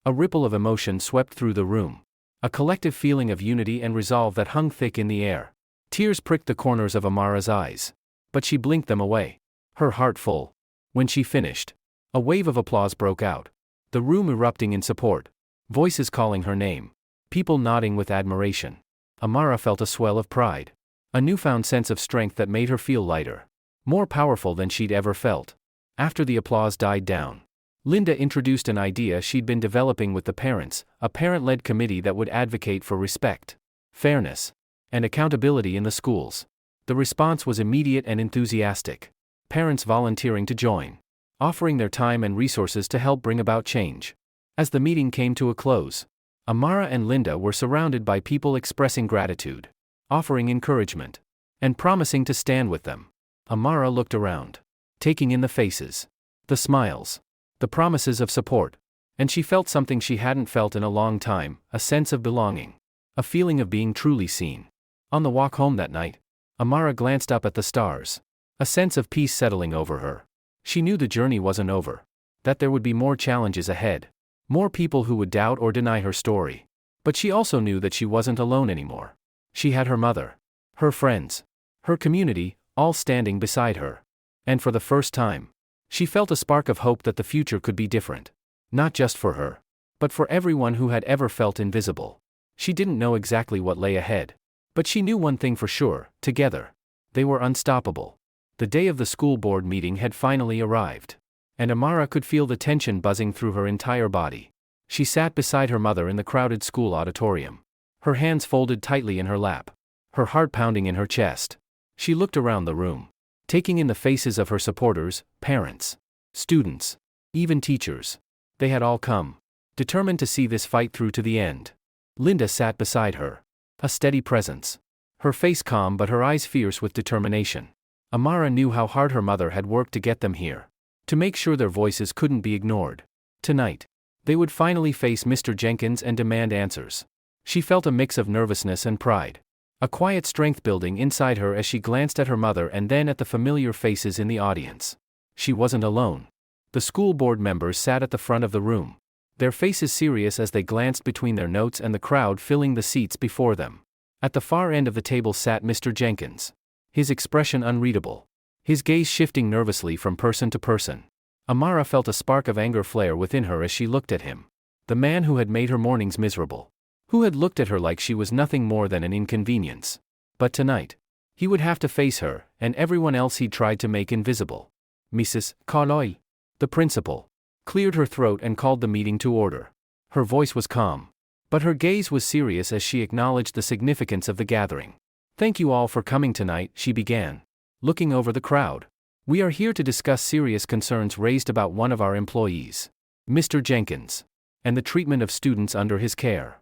A ripple of emotion swept through the room, a collective feeling of unity and resolve that hung thick in the air. Tears pricked the corners of Amara's eyes, but she blinked them away, her heart full. When she finished, a wave of applause broke out, the room erupting in support, voices calling her name, people nodding with admiration. Amara felt a swell of pride, a newfound sense of strength that made her feel lighter, more powerful than she'd ever felt. After the applause died down, Linda introduced an idea she'd been developing with the parents, a parent-led committee that would advocate for respect, fairness, and accountability in the schools. The response was immediate and enthusiastic, parents volunteering to join, offering their time and resources to help bring about change. As the meeting came to a close, Amara and Linda were surrounded by people expressing gratitude, offering encouragement, and promising to stand with them. Amara looked around, taking in the faces, the smiles, the promises of support, and she felt something she hadn't felt in a long time, a sense of belonging, a feeling of being truly seen. On the walk home that night, Amara glanced up at the stars, a sense of peace settling over her. She knew the journey wasn't over, that there would be more challenges ahead, more people who would doubt or deny her story. But she also knew that she wasn't alone anymore. She had her mother, her friends, her community, all standing beside her. And for the first time, she felt a spark of hope that the future could be different. Not just for her, but for everyone who had ever felt invisible. She didn't know exactly what lay ahead, but she knew one thing for sure: together, they were unstoppable. The day of the school board meeting had finally arrived, and Amara could feel the tension buzzing through her entire body. She sat beside her mother in the crowded school auditorium, her hands folded tightly in her lap, her heart pounding in her chest. She looked around the room, taking in the faces of her supporters, parents, students, even teachers. They had all come, determined to see this fight through to the end. Linda sat beside her, a steady presence, her face calm but her eyes fierce with determination. Amara knew how hard her mother had worked to get them here, to make sure their voices couldn't be ignored. Tonight, they would finally face Mr. Jenkins and demand answers. She felt a mix of nervousness and pride, a quiet strength building inside her as she glanced at her mother and then at the familiar faces in the audience. She wasn't alone. The school board members sat at the front of the room, their faces serious as they glanced between their notes and the crowd filling the seats before them. At the far end of the table sat Mr. Jenkins, his expression unreadable, his gaze shifting nervously from person to person. Amara felt a spark of anger flare within her as she looked at him, the man who had made her mornings miserable, who had looked at her like she was nothing more than an inconvenience. But tonight, he would have to face her, and everyone else he'd tried to make invisible. Mrs. Carlyle, the principal, cleared her throat and called the meeting to order. Her voice was calm, but her gaze was serious as she acknowledged the significance of the gathering. "Thank you all for coming tonight," she began, looking over the crowd. "We are here to discuss serious concerns raised about one of our employees, Mr. Jenkins, and the treatment of students under his care."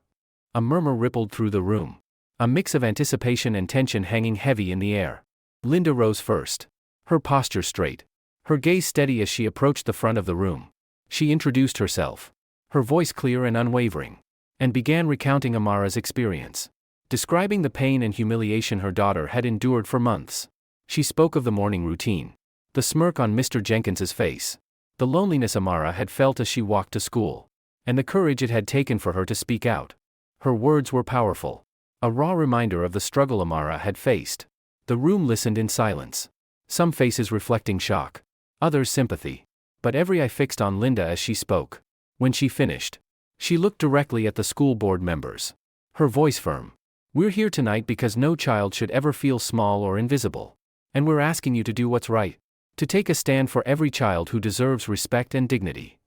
A murmur rippled through the room, a mix of anticipation and tension hanging heavy in the air. Linda rose first, her posture straight, her gaze steady as she approached the front of the room. She introduced herself, her voice clear and unwavering, and began recounting Amara's experience, describing the pain and humiliation her daughter had endured for months. She spoke of the morning routine, the smirk on Mr. Jenkins's face, the loneliness Amara had felt as she walked to school, and the courage it had taken for her to speak out. Her words were powerful, a raw reminder of the struggle Amara had faced. The room listened in silence, some faces reflecting shock, others sympathy, but every eye fixed on Linda as she spoke. When she finished, she looked directly at the school board members, her voice firm. "We're here tonight because no child should ever feel small or invisible. And we're asking you to do what's right, to take a stand for every child who deserves respect and dignity."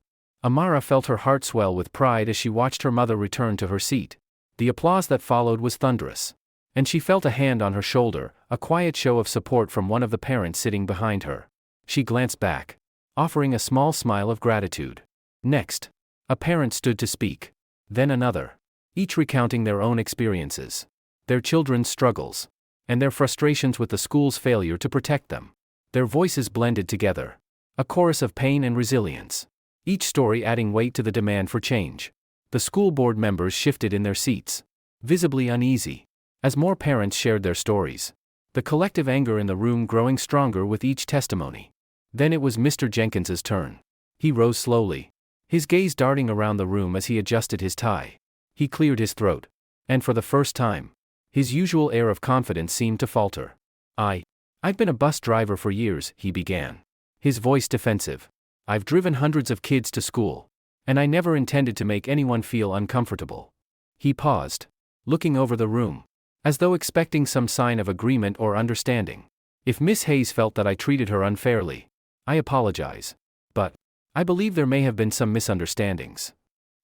Amara felt her heart swell with pride as she watched her mother return to her seat. The applause that followed was thunderous, and she felt a hand on her shoulder, a quiet show of support from one of the parents sitting behind her. She glanced back, offering a small smile of gratitude. Next, a parent stood to speak, then another, each recounting their own experiences, their children's struggles, and their frustrations with the school's failure to protect them. Their voices blended together, a chorus of pain and resilience, each story adding weight to the demand for change. The school board members shifted in their seats, visibly uneasy, as more parents shared their stories, the collective anger in the room growing stronger with each testimony. Then it was Mr. Jenkins's turn. He rose slowly, his gaze darting around the room as he adjusted his tie. He cleared his throat, and for the first time, his usual air of confidence seemed to falter. I've been a bus driver for years," he began, his voice defensive. "I've driven hundreds of kids to school, and I never intended to make anyone feel uncomfortable." He paused, looking over the room, as though expecting some sign of agreement or understanding. "If Miss Hayes felt that I treated her unfairly, I apologize. But I believe there may have been some misunderstandings."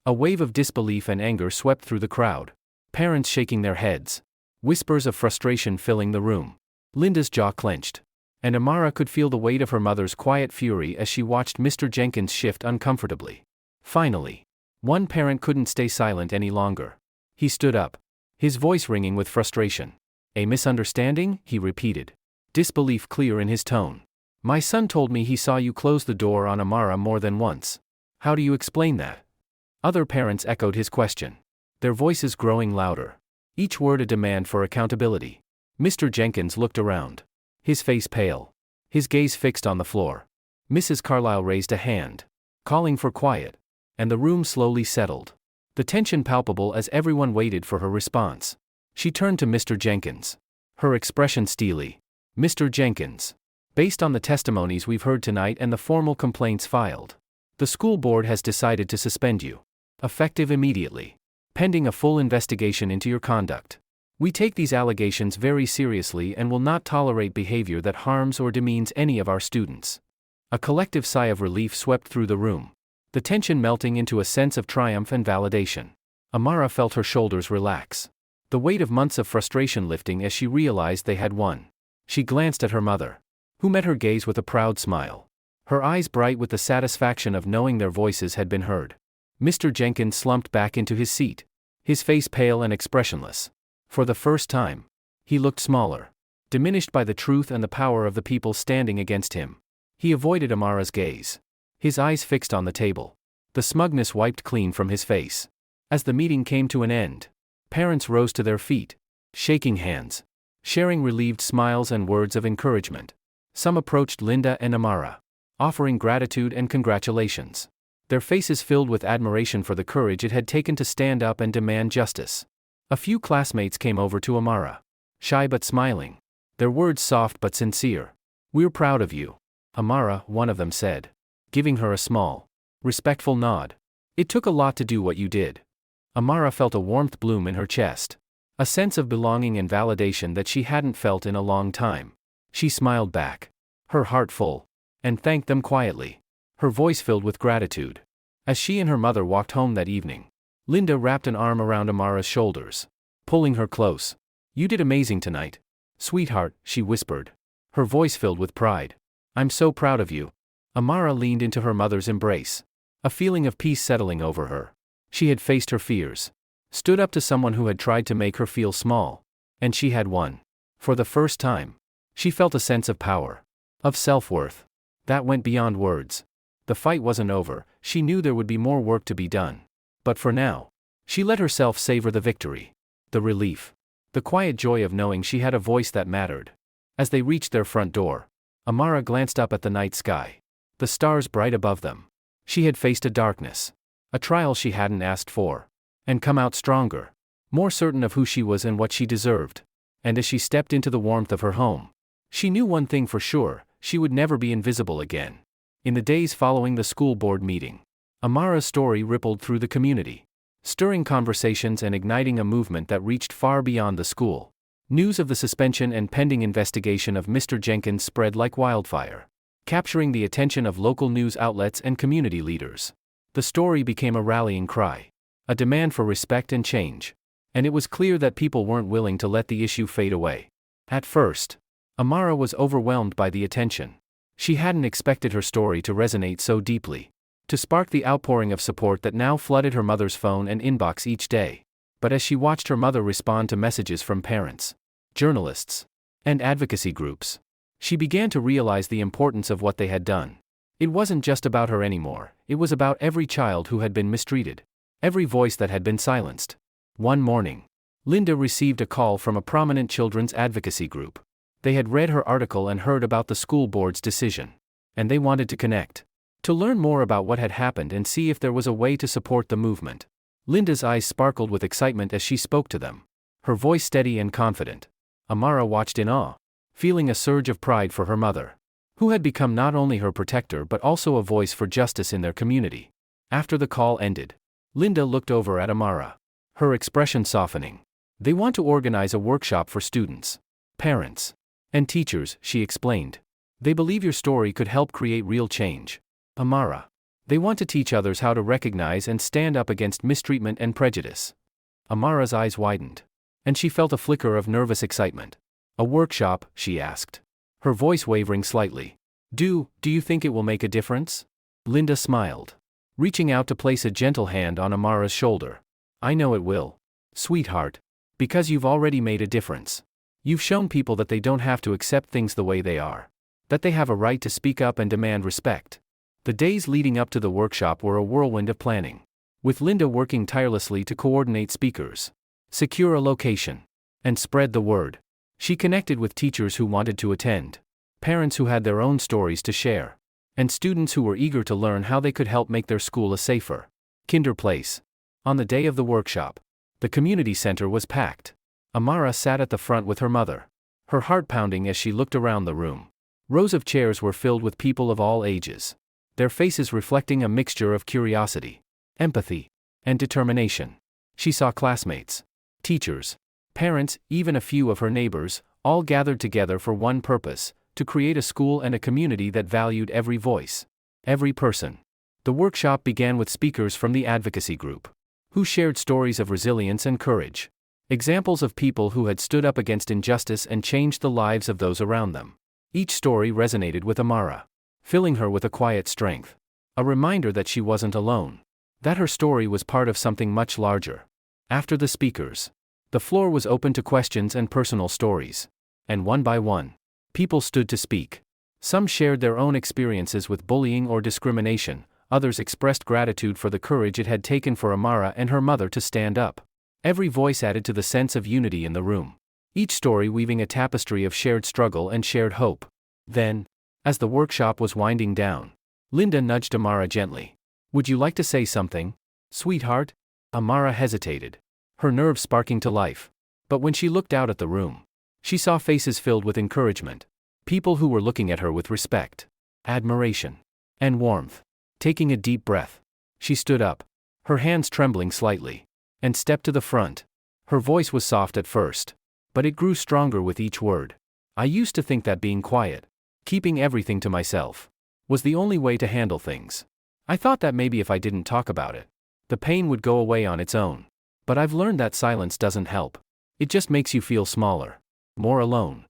A wave of disbelief and anger swept through the crowd, parents shaking their heads, whispers of frustration filling the room. Linda's jaw clenched, and Amara could feel the weight of her mother's quiet fury as she watched Mr. Jenkins shift uncomfortably. Finally, One parent couldn't stay silent any longer. He stood up, his voice ringing with frustration. "A misunderstanding?" he repeated, disbelief clear in his tone. "My son told me he saw you close the door on Amara more than once. How do you explain that?" Other parents echoed his question, their voices growing louder, each word a demand for accountability. Mr. Jenkins looked around, his face pale, his gaze fixed on the floor. Mrs. Carlyle raised a hand, calling for quiet, and the room slowly settled, the tension palpable as everyone waited for her response. She turned to Mr. Jenkins, her expression steely. "Mr. Jenkins, based on the testimonies we've heard tonight and the formal complaints filed, the school board has decided to suspend you, effective immediately, pending a full investigation into your conduct. We take these allegations very seriously and will not tolerate behavior that harms or demeans any of our students." A collective sigh of relief swept through the room, the tension melting into a sense of triumph and validation. Amara felt her shoulders relax, the weight of months of frustration lifting as she realized they had won. She glanced at her mother, who met her gaze with a proud smile, her eyes bright with the satisfaction of knowing their voices had been heard. Mr. Jenkins slumped back into his seat, his face pale and expressionless. For the first time, he looked smaller, diminished by the truth and the power of the people standing against him. He avoided Amara's gaze, his eyes fixed on the table, the smugness wiped clean from his face. As the meeting came to an end, parents rose to their feet, shaking hands, sharing relieved smiles and words of encouragement. Some approached Linda and Amara, offering gratitude and congratulations, their faces filled with admiration for the courage it had taken to stand up and demand justice. A few classmates came over to Amara, shy but smiling, their words soft but sincere. "We're proud of you, Amara," one of them said, giving her a small, respectful nod. "It took a lot to do what you did." Amara felt a warmth bloom in her chest, a sense of belonging and validation that she hadn't felt in a long time. She smiled back, her heart full, and thanked them quietly, her voice filled with gratitude. As she and her mother walked home that evening, Linda wrapped an arm around Amara's shoulders, pulling her close. "You did amazing tonight, sweetheart," she whispered, her voice filled with pride. "I'm so proud of you." Amara leaned into her mother's embrace, a feeling of peace settling over her. She had faced her fears, stood up to someone who had tried to make her feel small, and she had won. For the first time, she felt a sense of power, of self-worth, that went beyond words. The fight wasn't over, she knew there would be more work to be done. But for now, she let herself savor the victory, the relief, the quiet joy of knowing she had a voice that mattered. As they reached their front door, Amara glanced up at the night sky, the stars bright above them. She had faced a darkness, a trial she hadn't asked for, and come out stronger, more certain of who she was and what she deserved. And as she stepped into the warmth of her home, she knew one thing for sure: she would never be invisible again. In the days following the school board meeting, Amara's story rippled through the community, stirring conversations and igniting a movement that reached far beyond the school. News of the suspension and pending investigation of Mr. Jenkins spread like wildfire, capturing the attention of local news outlets and community leaders. The story became a rallying cry, a demand for respect and change, and it was clear that people weren't willing to let the issue fade away. At first, Amara was overwhelmed by the attention. She hadn't expected her story to resonate so deeply, to spark the outpouring of support that now flooded her mother's phone and inbox each day. But as she watched her mother respond to messages from parents, journalists, and advocacy groups, she began to realize the importance of what they had done. It wasn't just about her anymore, it was about every child who had been mistreated, every voice that had been silenced. One morning, Linda received a call from a prominent children's advocacy group. They had read her article and heard about the school board's decision, and they wanted to connect, to learn more about what had happened and see if there was a way to support the movement. Linda's eyes sparkled with excitement as she spoke to them, her voice steady and confident. Amara watched in awe, feeling a surge of pride for her mother, who had become not only her protector but also a voice for justice in their community. After the call ended, Linda looked over at Amara, her expression softening. "They want to organize a workshop for students, parents, and teachers," she explained. "They believe your story could help create real change, Amara. They want to teach others how to recognize and stand up against mistreatment and prejudice." Amara's eyes widened, and she felt a flicker of nervous excitement. "A workshop?" she asked, her voice wavering slightly. Do you think it will make a difference?" Linda smiled. reaching out to place a gentle hand on Amara's shoulder. I know it will. Sweetheart. Because you've already made a difference. You've shown people that they don't have to accept things the way they are. That they have a right to speak up and demand respect. The days leading up to the workshop were a whirlwind of planning. With Linda working tirelessly to coordinate speakers, secure a location, and spread the word. She connected with teachers who wanted to attend, parents who had their own stories to share, and students who were eager to learn how they could help make their school a safer, kinder place. On the day of the workshop, the community center was packed. Amara sat at the front with her mother, her heart pounding as she looked around the room. Rows of chairs were filled with people of all ages, their faces reflecting a mixture of curiosity, empathy, and determination. She saw classmates, teachers, parents, even a few of her neighbors, all gathered together for one purpose: to create a school and a community that valued every voice, every person. The workshop began with speakers from the advocacy group, who shared stories of resilience and courage, examples of people who had stood up against injustice and changed the lives of those around them. Each story resonated with Amara, filling her with a quiet strength, a reminder that she wasn't alone, that her story was part of something much larger. After the speakers, the floor was open to questions and personal stories, and one by one, people stood to speak. Some shared their own experiences with bullying or discrimination, others expressed gratitude for the courage it had taken for Amara and her mother to stand up. Every voice added to the sense of unity in the room, each story weaving a tapestry of shared struggle and shared hope. Then, as the workshop was winding down, Linda nudged Amara gently. Would you like to say something, sweetheart? Amara hesitated, her nerves sparking to life. But when she looked out at the room, she saw faces filled with encouragement, people who were looking at her with respect, admiration, and warmth. Taking a deep breath, she stood up, her hands trembling slightly, and stepped to the front. Her voice was soft at first, but it grew stronger with each word. I used to think that being quiet, keeping everything to myself, was the only way to handle things. I thought that maybe if I didn't talk about it, the pain would go away on its own. But I've learned that silence doesn't help. It just makes you feel smaller, more alone.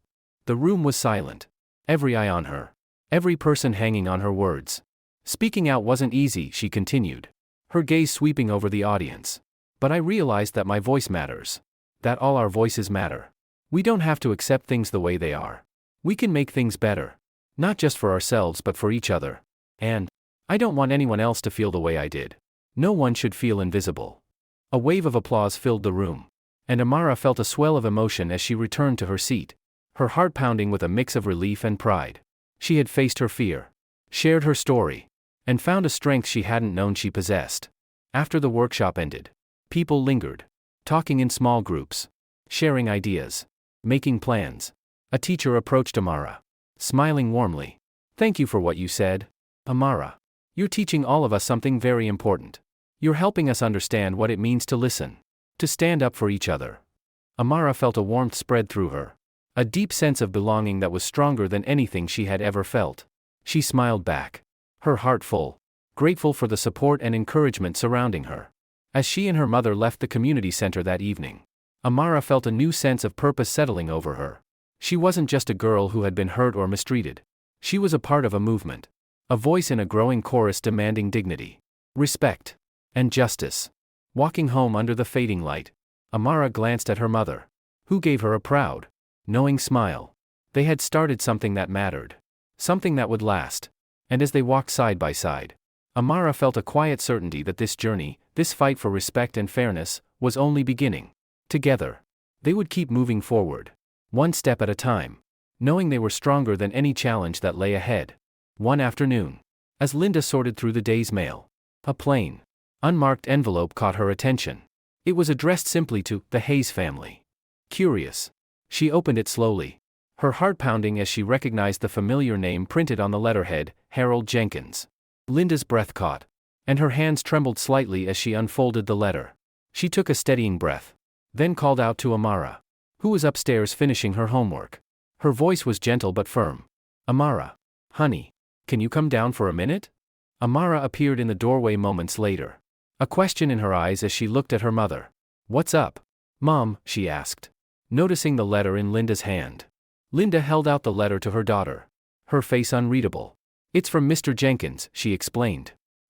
The room was silent, every eye on her, every person hanging on her words. Speaking out wasn't easy, she continued, her gaze sweeping over the audience. But I realized that my voice matters, that all our voices matter. We don't have to accept things the way they are. We can make things better, not just for ourselves but for each other. And I don't want anyone else to feel the way I did. No one should feel invisible. A wave of applause filled the room, and Amara felt a swell of emotion as she returned to her seat, her heart pounding with a mix of relief and pride. She had faced her fear, shared her story, and found a strength she hadn't known she possessed. After the workshop ended, people lingered, talking in small groups, sharing ideas, making plans. A teacher approached Amara, smiling warmly. Thank you for what you said, Amara. You're teaching all of us something very important. You're helping us understand what it means to listen, to stand up for each other. Amara felt a warmth spread through her, a deep sense of belonging that was stronger than anything she had ever felt. She smiled back, her heart full, grateful for the support and encouragement surrounding her. As she and her mother left the community center that evening, Amara felt a new sense of purpose settling over her. She wasn't just a girl who had been hurt or mistreated. She was a part of a movement, a voice in a growing chorus demanding dignity, respect, and justice. Walking home under the fading light, Amara glanced at her mother, who gave her a proud, knowing smile. They had started something that mattered, something that would last. And as they walked side by side, Amara felt a quiet certainty that this journey, this fight for respect and fairness, was only beginning. Together, they would keep moving forward, one step at a time, knowing they were stronger than any challenge that lay ahead. One afternoon, as Linda sorted through the day's mail, a plain, unmarked envelope caught her attention. It was addressed simply to the Hayes family. Curious, she opened it slowly, her heart pounding as she recognized the familiar name printed on the letterhead, Harold Jenkins. Linda's breath caught, and her hands trembled slightly as she unfolded the letter. She took a steadying breath, then called out to Amara, who was upstairs finishing her homework. Her voice was gentle but firm. Amara, honey, can you come down for a minute? Amara appeared in the doorway moments later, a question in her eyes as she looked at her mother. What's up, Mom? She asked, noticing the letter in Linda's hand. Linda held out the letter to her daughter, her face unreadable. It's from Mr. Jenkins, she explained.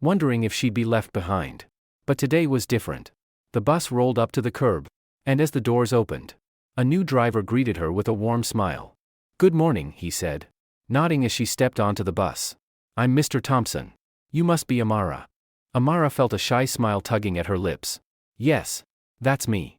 wondering if she'd be left behind. But today was different. The bus rolled up to the curb, and as the doors opened, a new driver greeted her with a warm smile. "Good morning," he said, nodding as she stepped onto the bus. "I'm Mr. Thompson. You must be Amara." Amara felt a shy smile tugging at her lips. "Yes, that's me."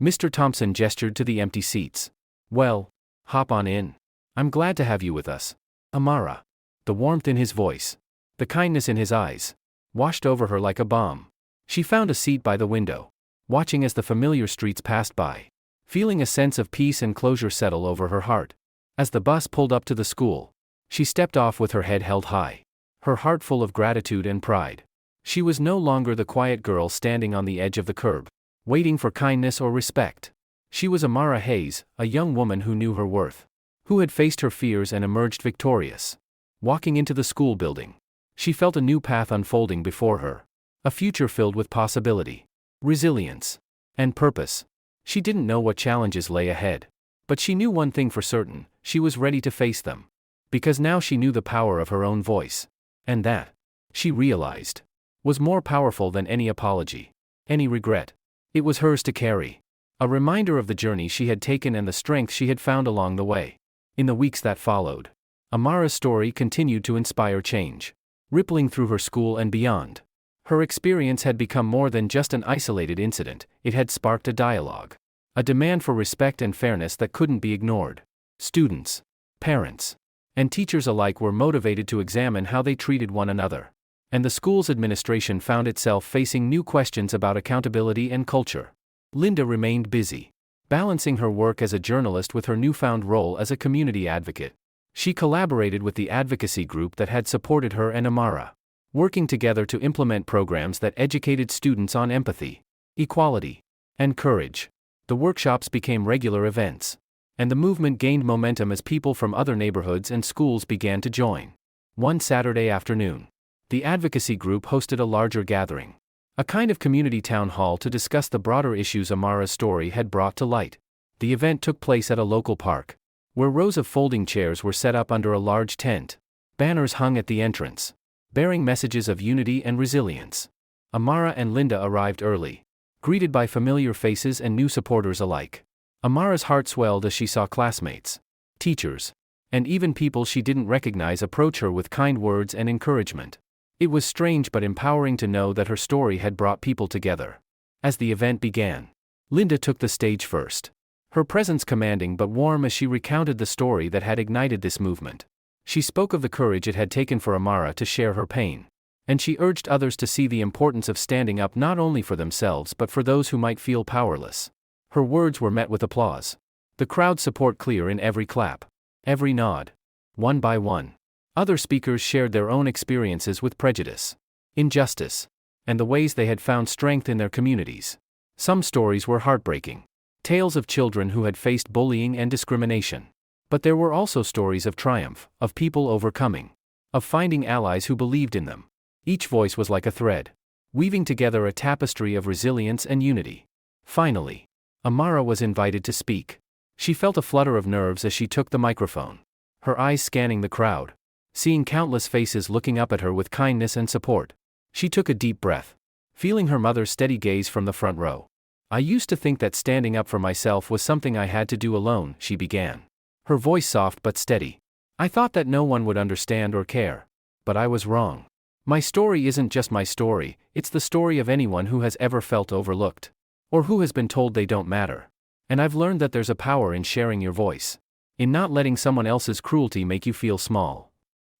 Mr. Thompson gestured to the empty seats. "Well, hop on in. I'm glad to have you with us, Amara." The warmth in his voice, the kindness in his eyes, washed over her like a balm. She found a seat by the window, watching as the familiar streets passed by, feeling a sense of peace and closure settle over her heart. As the bus pulled up to the school, she stepped off with her head held high, her heart full of gratitude and pride. She was no longer the quiet girl standing on the edge of the curb, waiting for kindness or respect. She was Amara Hayes, a young woman who knew her worth, who had faced her fears and emerged victorious. Walking into the school building, she felt a new path unfolding before her, a future filled with possibility, resilience, and purpose. She didn't know what challenges lay ahead, but she knew one thing for certain: she was ready to face them. Because now she knew the power of her own voice, and that, she realized, was more powerful than any apology, any regret. It was hers to carry, a reminder of the journey she had taken and the strength she had found along the way. In the weeks that followed, Amara's story continued to inspire change, rippling through her school and beyond. Her experience had become more than just an isolated incident, it had sparked a dialogue, a demand for respect and fairness that couldn't be ignored. Students, parents, and teachers alike were motivated to examine how they treated one another, and the school's administration found itself facing new questions about accountability and culture. Linda remained busy, balancing her work as a journalist with her newfound role as a community advocate. She collaborated with the advocacy group that had supported her and Amara, working together to implement programs that educated students on empathy, equality, and courage. The workshops became regular events, and the movement gained momentum as people from other neighborhoods and schools began to join. One Saturday afternoon, the advocacy group hosted a larger gathering, a kind of community town hall to discuss the broader issues Amara's story had brought to light. The event took place at a local park, where rows of folding chairs were set up under a large tent. Banners hung at the entrance, bearing messages of unity and resilience. Amara and Linda arrived early, greeted by familiar faces and new supporters alike. Amara's heart swelled as she saw classmates, teachers, and even people she didn't recognize approach her with kind words and encouragement. It was strange but empowering to know that her story had brought people together. As the event began, Linda took the stage first, her presence commanding but warm as she recounted the story that had ignited this movement. She spoke of the courage it had taken for Amara to share her pain, and she urged others to see the importance of standing up not only for themselves but for those who might feel powerless. Her words were met with applause, the crowd's support clear in every clap, every nod. One by one, other speakers shared their own experiences with prejudice, injustice, and the ways they had found strength in their communities. Some stories were heartbreaking, tales of children who had faced bullying and discrimination. But there were also stories of triumph, of people overcoming, of finding allies who believed in them. Each voice was like a thread, weaving together a tapestry of resilience and unity. Finally, Amara was invited to speak. She felt a flutter of nerves as she took the microphone, her eyes scanning the crowd, seeing countless faces looking up at her with kindness and support. She took a deep breath, feeling her mother's steady gaze from the front row. "I used to think that standing up for myself was something I had to do alone," she began, her voice soft but steady. "I thought that no one would understand or care. But I was wrong. My story isn't just my story, it's the story of anyone who has ever felt overlooked, or who has been told they don't matter. And I've learned that there's a power in sharing your voice, in not letting someone else's cruelty make you feel small."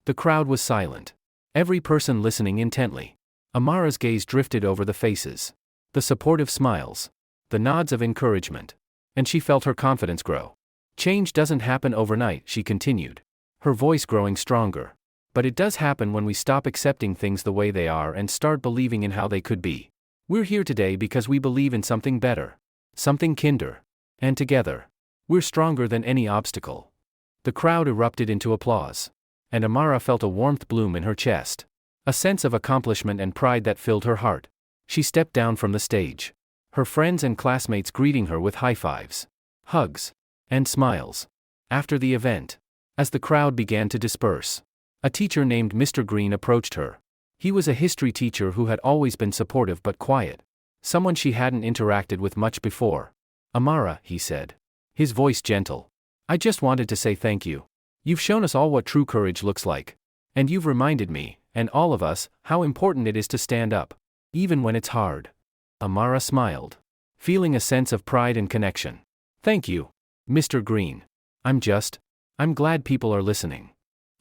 The crowd was silent, every person listening intently. Amara's gaze drifted over the faces, the supportive smiles, the nods of encouragement, and she felt her confidence grow. "Change doesn't happen overnight," she continued, her voice growing stronger. "But it does happen when we stop accepting things the way they are and start believing in how they could be. We're here today because we believe in something better, something kinder. And together, we're stronger than any obstacle." The crowd erupted into applause, and Amara felt a warmth bloom in her chest, a sense of accomplishment and pride that filled her heart. She stepped down from the stage, her friends and classmates greeting her with high fives, hugs, and smiles. After the event, as the crowd began to disperse, a teacher named Mr. Green approached her. He was a history teacher who had always been supportive but quiet. Someone she hadn't interacted with much before. Amara, he said. His voice gentle. I just wanted to say thank you. You've shown us all what true courage looks like. And you've reminded me, and all of us, how important it is to stand up. Even when it's hard. Amara smiled. Feeling a sense of pride and connection. Thank you, Mr. Green. I'm glad people are listening.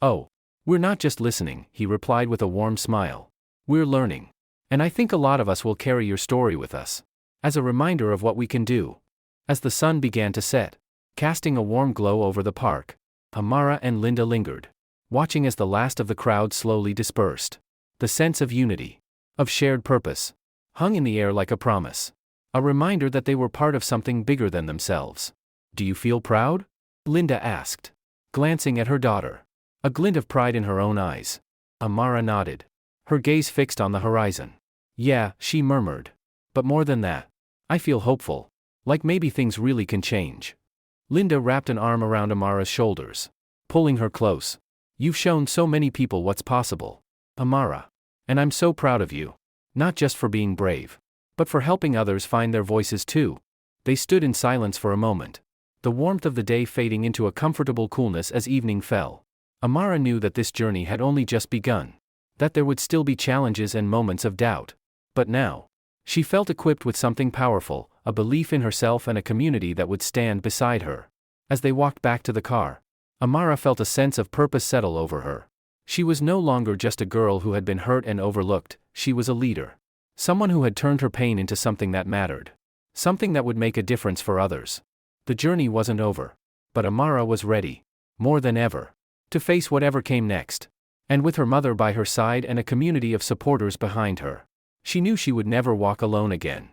Oh. We're not just listening, he replied with a warm smile. We're learning. And I think a lot of us will carry your story with us. As a reminder of what we can do. As the sun began to set, casting a warm glow over the park, Amara and Linda lingered, watching as the last of the crowd slowly dispersed. The sense of unity, of shared purpose, hung in the air like a promise. A reminder that they were part of something bigger than themselves. Do you feel proud? Linda asked, glancing at her daughter. A glint of pride in her own eyes. Amara nodded, her gaze fixed on the horizon. Yeah, she murmured. But more than that, I feel hopeful, like maybe things really can change. Linda wrapped an arm around Amara's shoulders, pulling her close. You've shown so many people what's possible, Amara. And I'm so proud of you. Not just for being brave, but for helping others find their voices too. They stood in silence for a moment, the warmth of the day fading into a comfortable coolness as evening fell. Amara knew that this journey had only just begun, that there would still be challenges and moments of doubt. But now, she felt equipped with something powerful, a belief in herself and a community that would stand beside her. As they walked back to the car, Amara felt a sense of purpose settle over her. She was no longer just a girl who had been hurt and overlooked, she was a leader. Someone who had turned her pain into something that mattered. Something that would make a difference for others. The journey wasn't over. But Amara was ready, more than ever, to face whatever came next. And with her mother by her side and a community of supporters behind her, she knew she would never walk alone again.